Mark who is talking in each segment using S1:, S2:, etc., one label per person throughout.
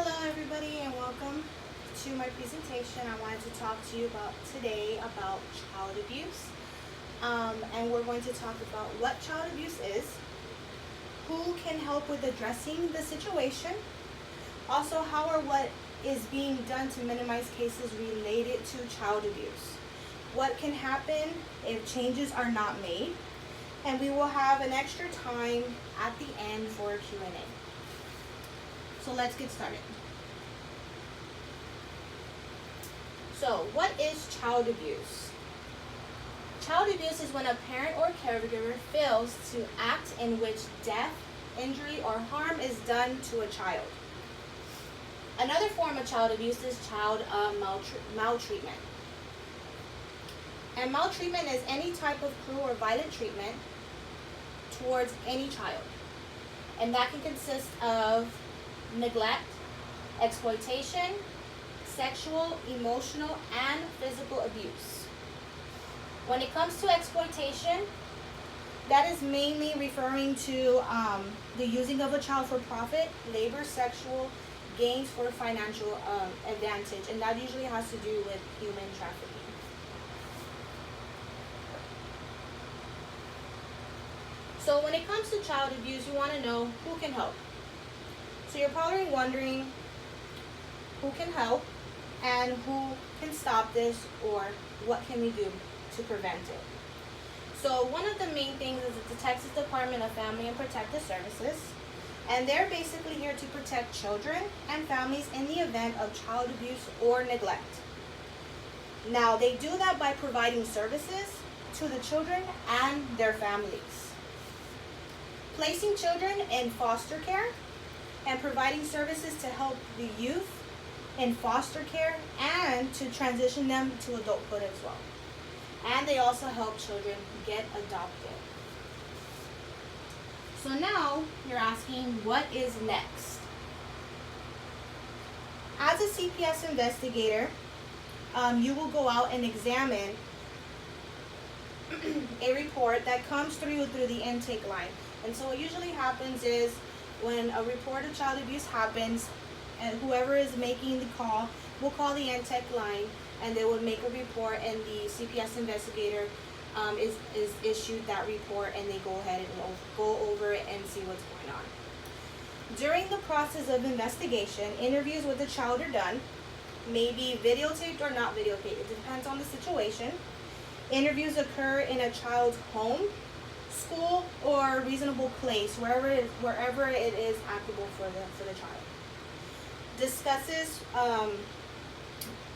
S1: Hello everybody and welcome to my presentation. I wanted to talk to you today about child abuse. And we're going to talk about what child abuse is, who can help with addressing the situation, also how or what is being done to minimize cases related to child abuse, what can happen if changes are not made, and we will have an extra time at the end for a Q&A. So let's get started. So what is child abuse? Child abuse is when a parent or caregiver fails to act in which death, injury, or harm is done to a child. Another form of child abuse is child maltreatment. And maltreatment is any type of cruel or violent treatment towards any child. And that can consist of neglect, exploitation, sexual, emotional, and physical abuse. When it comes to exploitation, that is mainly referring to the using of a child for profit, labor, sexual gains for financial advantage, and that usually has to do with human trafficking. So when it comes to child abuse, you want to know who can help. So you're probably wondering who can help and who can stop this, or what can we do to prevent it. So one of the main things is the Texas Department of Family and Protective Services, and they're basically here to protect children and families in the event of child abuse or neglect. Now they do that by providing services to the children and their families, placing children in foster care, and providing services to help the youth in foster care and to transition them to adulthood as well. And they also help children get adopted. So now you're asking, what is next? As a CPS investigator, you will go out and examine a report that comes through the intake line. And so what usually happens is, when a report of child abuse happens, and whoever is making the call will call the intake line, and they will make a report, and the CPS investigator is issued that report, and they go ahead and go over it and see what's going on. During the process of investigation, interviews with the child are done, maybe videotaped or not videotaped. It depends on the situation. Interviews occur in a child's home, school, or reasonable place, wherever it is applicable for the child. Discusses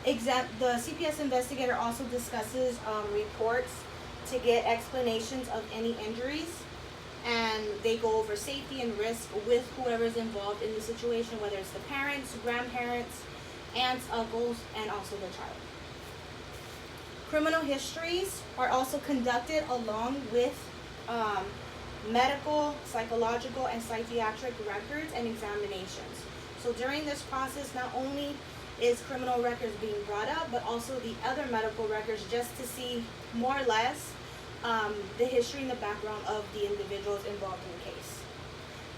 S1: the CPS investigator also discusses reports to get explanations of any injuries, and they go over safety and risk with whoever is involved in the situation, whether it's the parents, grandparents, aunts, uncles, and also the child. Criminal histories are also conducted along with medical, psychological, and psychiatric records and examinations. So during this process, not only is criminal records being brought up, but also the other medical records, just to see more or less the history and the background of the individuals involved in the case.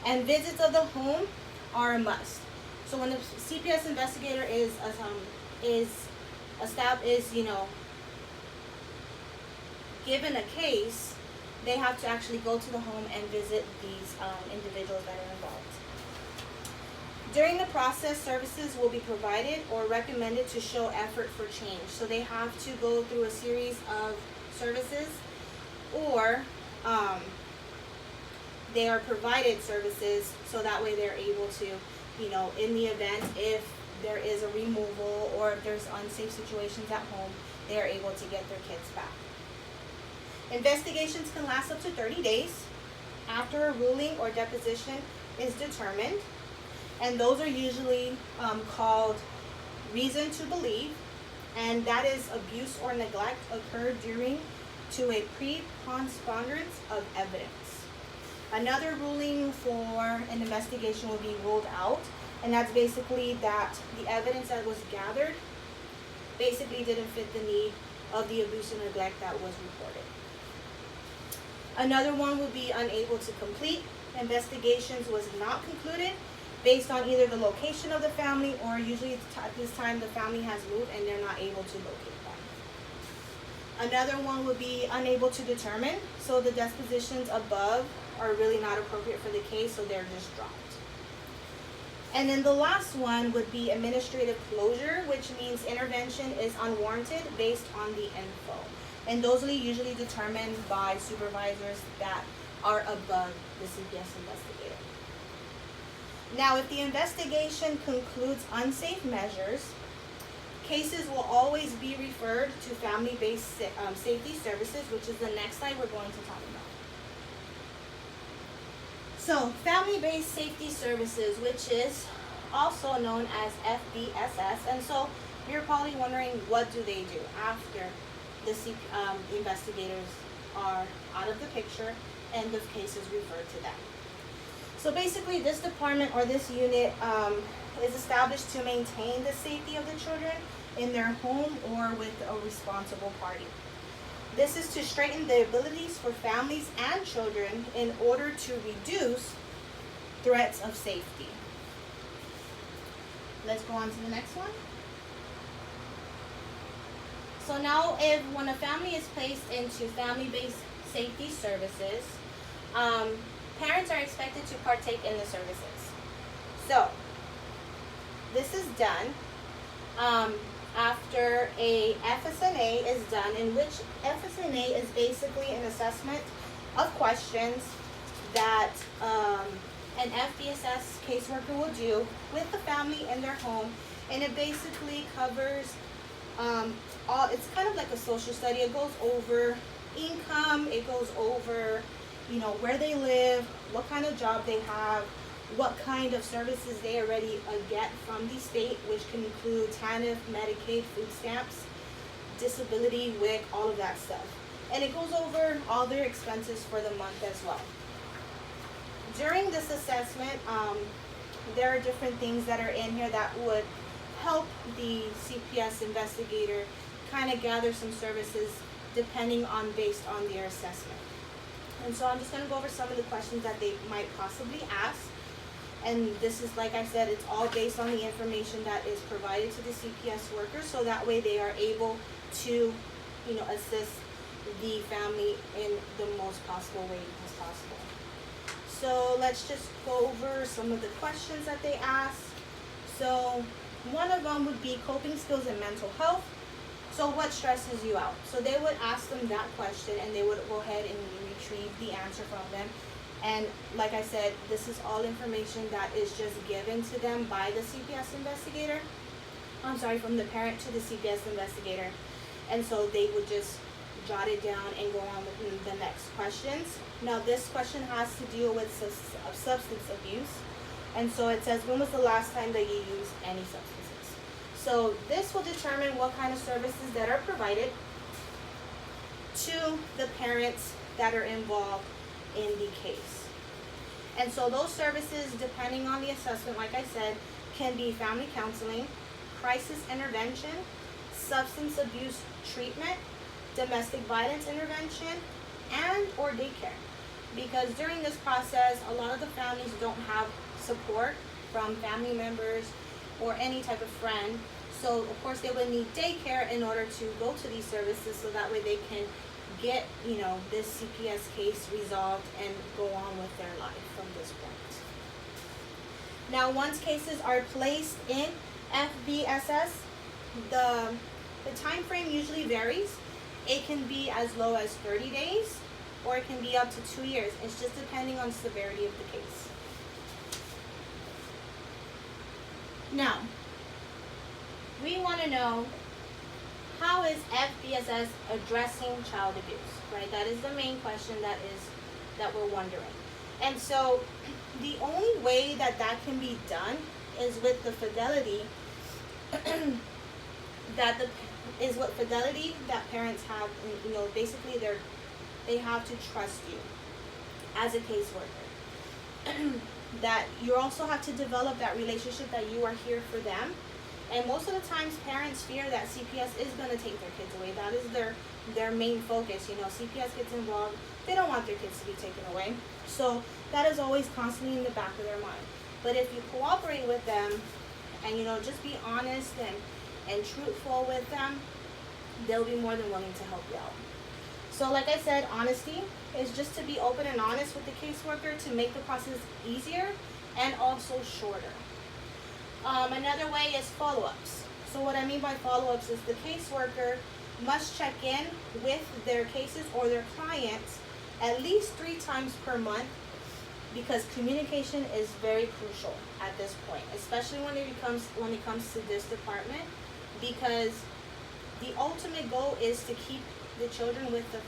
S1: And visits of the home are a must. So when the CPS investigator is given a case, they have to actually go to the home and visit these individuals that are involved. During the process, services will be provided or recommended to show effort for change. So they have to go through a series of services, or they are provided services so that way they're able to, in the event if there is a removal or if there's unsafe situations at home, they are able to get their kids back. Investigations can last up to 30 days after a ruling or deposition is determined, and those are usually called reason to believe, and that is abuse or neglect occurred during to a preponderance of evidence. Another ruling for an investigation will be ruled out, and that's basically that the evidence that was gathered basically didn't fit the need of the abuse and neglect that was reported. Another one would be unable to complete. Investigations was not concluded, based on either the location of the family, or usually at this time the family has moved and they're not able to locate them. Another one would be unable to determine. So the dispositions above are really not appropriate for the case, so they're just dropped. And then the last one would be administrative closure, which means intervention is unwarranted based on the info. And those are usually determined by supervisors that are above the CPS investigator. Now, if the investigation concludes unsafe measures, cases will always be referred to family-based safety services, which is the next slide we're going to talk about. So, family-based safety services, which is also known as FBSS. And so, you're probably wondering, what do they do after the investigators are out of the picture and the case is referred to them? So basically, this department or this unit is established to maintain the safety of the children in their home or with a responsible party. This is to strengthen the abilities for families and children in order to reduce threats of safety. Let's go on to the next one. So now, when a family is placed into family-based safety services, parents are expected to partake in the services. So, this is done after a FSNA is done, in which FSNA is basically an assessment of questions that an FBSS caseworker will do with the family in their home, and it basically covers it's kind of like a social study. It goes over income, it goes over, where they live, what kind of job they have, what kind of services they already get from the state, which can include TANF, Medicaid, food stamps, disability, WIC, all of that stuff. And it goes over all their expenses for the month as well. During this assessment, there are different things that are in here that would help the CPS investigator kind of gather some services based on their assessment. And so I'm just going to go over some of the questions that they might possibly ask. And this is, like I said, it's all based on the information that is provided to the CPS worker, so that way they are able to, assist the family in the most possible way as possible. So let's just go over some of the questions that they ask. So one of them would be coping skills and mental health. So what stresses you out? So they would ask them that question, and they would go ahead and retrieve the answer from them. And like I said, this is all information that is just given to them by the CPS investigator. From the parent to the CPS investigator. And so they would just jot it down and go on with the next questions. Now this question has to deal with substance abuse. And so it says, when was the last time that you used any substances? So this will determine what kind of services that are provided to the parents that are involved in the case. And so those services, depending on the assessment, like I said, can be family counseling, crisis intervention, substance abuse treatment, domestic violence intervention, and or daycare. Because during this process, a lot of the families don't have support from family members or any type of friend. So of course they would need daycare in order to go to these services, so that way they can get, this CPS case resolved and go on with their life from this point. Now, once cases are placed in FBSS, the time frame usually varies. It can be as low as 30 days, or it can be up to 2 years. It's just depending on the severity of the case. Now, we want to know, how is FBSS addressing child abuse, right? That is the main question that we're wondering. And so the only way that can be done is with the fidelity that parents have. Basically they have to trust you as a caseworker. That you also have to develop that relationship that you are here for them. And most of the times parents fear that CPS is going to take their kids away. That is their main focus. CPS gets involved. They don't want their kids to be taken away. So that is always constantly in the back of their mind. But if you cooperate with them and, just be honest and truthful with them, they'll be more than willing to help you out. So like I said, honesty is just to be open and honest with the caseworker to make the process easier and also shorter. Another way is follow-ups. So what I mean by follow-ups is the caseworker must check in with their cases or their clients at least 3 times per month, because communication is very crucial at this point, especially when it comes to this department, because the ultimate goal is to keep the children with the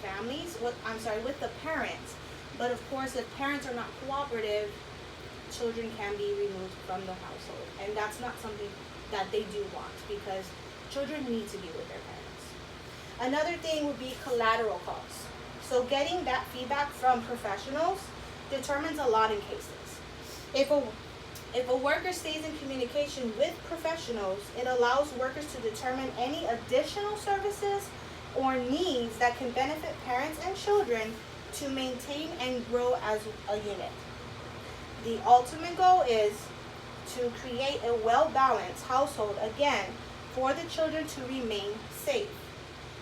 S1: with the parents. But of course, if parents are not cooperative, children can be removed from the household, and that's not something that they do want, because children need to be with their parents. Another thing would be collateral calls. So getting that feedback from professionals determines a lot in cases. If a worker stays in communication with professionals, it allows workers to determine any additional services or needs that can benefit parents and children to maintain and grow as a unit. The ultimate goal is to create a well-balanced household, again, for the children to remain safe.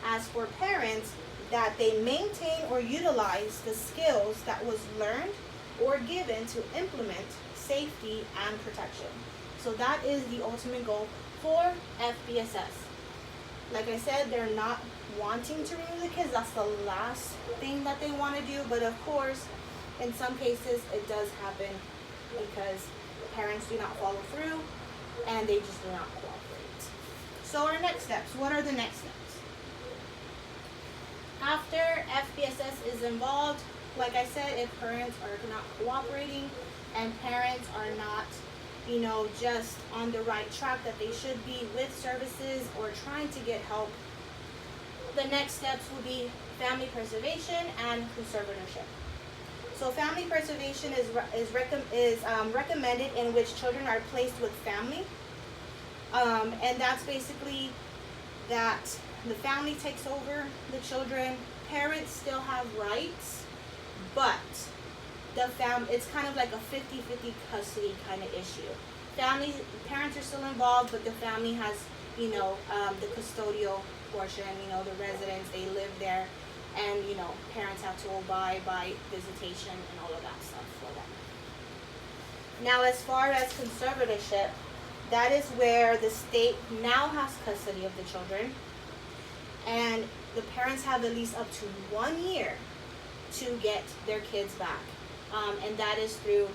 S1: As for parents, that they maintain or utilize the skills that was learned or given to implement safety and protection. So that is the ultimate goal for FBSS. Like I said, they're not wanting to remove the kids. That's the last thing that they want to do. But of course, in some cases, it does happen because parents do not follow through and they just do not cooperate. So our next steps, what are the next steps? After FBSS is involved, like I said, if parents are not cooperating and parents are not, just on the right track that they should be with services or trying to get help, the next steps will be family preservation and conservatorship. So family preservation is recommended in which children are placed with family, and that's basically that the family takes over the children. Parents still have rights, but it's kind of like a 50-50 custody kind of issue. Parents are still involved, but the family has, the custodial portion, the residents, they live there, and, parents have to abide by visitation and all of that stuff for them. Now, as far as conservatorship, that is where the state now has custody of the children, and the parents have at least up to 1 year to get their kids back. And that is through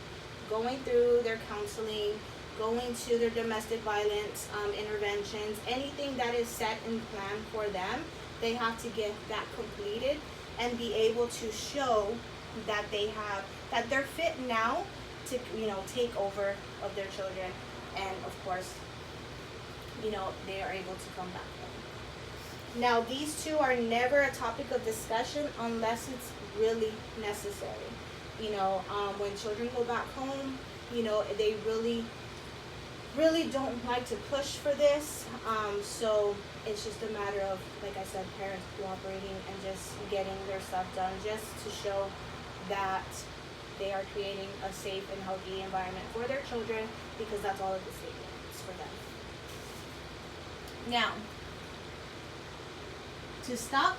S1: going through their counseling, going to their domestic violence interventions, anything that is set and planned for them. They have to get that completed and be able to show that they're fit now to, take over of their children. And of course, they are able to come back home. Now, these two are never a topic of discussion unless it's really necessary. When children go back home, they really don't like to push for this. So it's just a matter of, like I said, parents cooperating and just getting their stuff done, just to show that they are creating a safe and healthy environment for their children, because that's all that the state wants for them. Now, to stop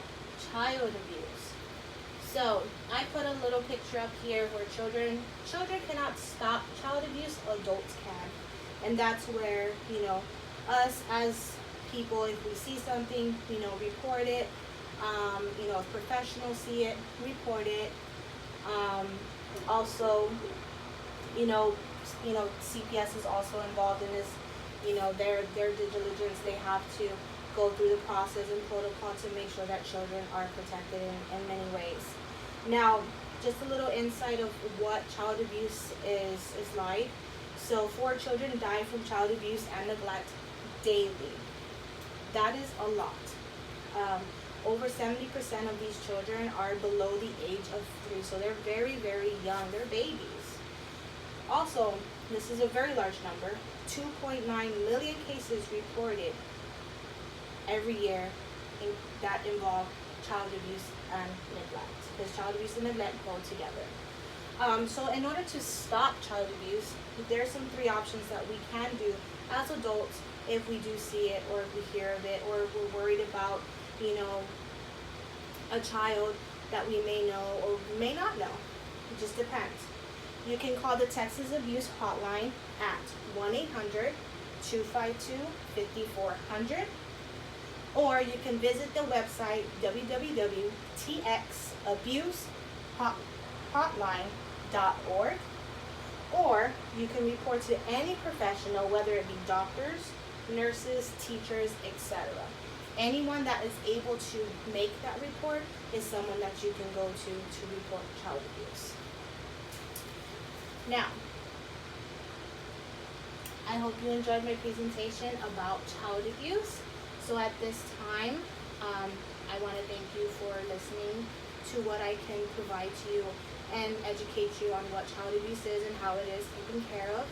S1: child abuse. So I put a little picture up here where children cannot stop child abuse, adults can. And that's where, us as people, if we see something, report it. If professionals see it, report it. Also, CPS is also involved in this. Their due diligence, they have to go through the process and protocol to make sure that children are protected in many ways. Now, just a little insight of what child abuse is like. So 4 children die from child abuse and neglect daily. That is a lot. Over 70% of these children are below the age of 3, so they're very, very young. They're babies. Also, this is a very large number. 2.9 million cases reported every year that involve child abuse and neglect, because child abuse and neglect go together. So in order to stop child abuse, there are some three options that we can do as adults if we do see it or if we hear of it or if we're worried about, you know, a child that we may know or may not know. It just depends. You can call the Texas Abuse Hotline at 1-800-252-5400, or you can visit the website www.txabusehotline.org, or you can report to any professional, whether it be doctors, nurses, teachers, etc. Anyone that is able to make that report is someone that you can go to report child abuse. Now, I hope you enjoyed my presentation about child abuse. So at this time, I want to thank you for listening to what I can provide to you and educate you on what child abuse is and how it is taken care of.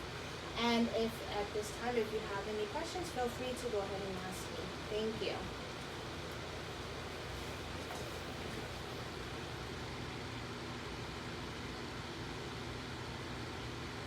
S1: And if at this time, if you have any questions, feel free to go ahead and ask me. Thank you.